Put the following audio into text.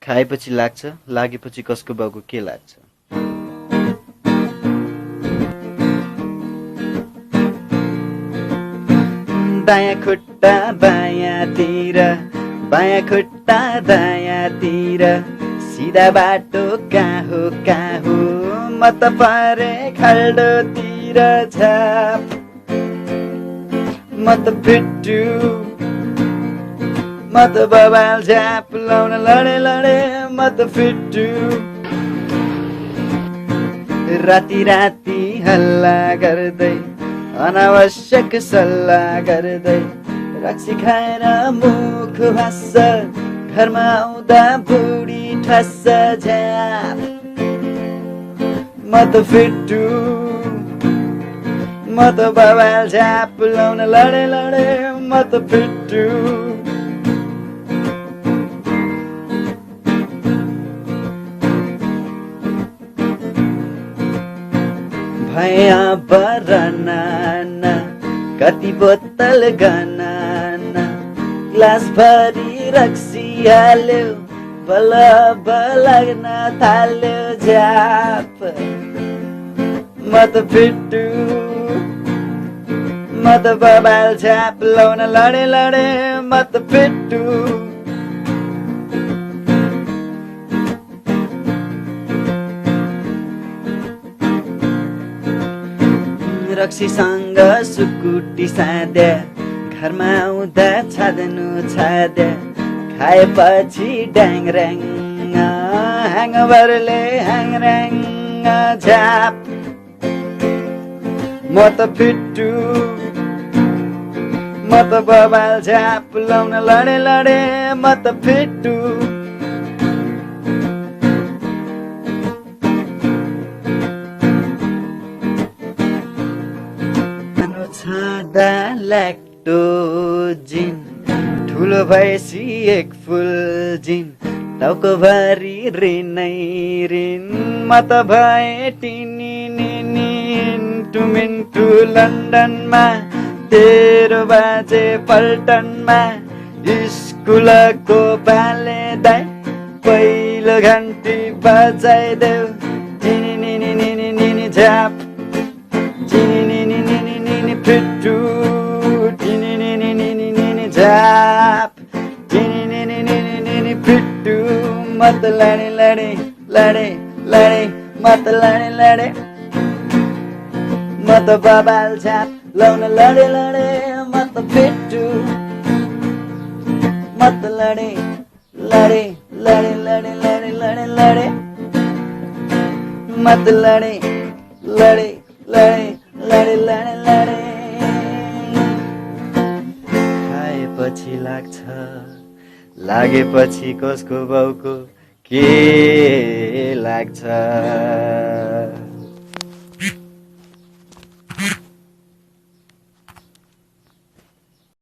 खाएपछि लाग्छ, लागेपछि कसको बाउको के लाग्छ? दायाँ खुट्टा बायाँतिर, बायाँ खुट्टा दायाँतिर, सिधा बाटो कहाँ हो म त परे खाल्डोतिर छाप। म त फिट्टु, म त बबाल झाप लाउन लडे म त फिट्टु। राति राति हल्ला गर्दै, अनावश्यक सल्लाह गर्दै, रक्सी खाएर मुख भास्छ, घरमा आउँदा बुढी ठस्छ झ्याप। म त फिट्टु, म त बबाल झाप लाउन लडे म त फिट्टु। भया बरनाना कति बोतल गनाना, ग्लास भरी रक्सी हाल्यो, बल्ल लाग्न थाल्यो झाप। म त फिट्टु, म त बबाल झाप लाउन लडे म त फिट्टु। रक्सीसँग सुकुटी साध्या, घरमा आउँदा छाड्नु छाड्या, खाएपछि ड्याङऱ्याङ, ह्याङओभरले ह्याङऱ्याङ झाप। म त फिट्टु, म त बबाल झाप लाउन लडे म त फिट्टु। छादा ल्याक्टोजिन, ठुलो भएपछि एक फुल जिन, टाउको भरि रिनै रिन। म त भए टिनी निनी, मिन्टु लन्डनमा, 13 बजे पल्टनमा, स्कुलको बाले दाइ पहिलो घन्टी बजाइदेऊ, झिनी निनी निनी निनी झाप। झिनी निनी निनी निनी फिट्टु, झिनी निनी निनी निनी झाप। झिनी निनी निनी निनी फिट्टु। म त लडे म त लडे म त बबाल झाप लाउन लडे म त फिट्टु। म त लडे म त लडे खाएपछि लाग्छ, लागेपछि कसको बाउको के लाग्छ?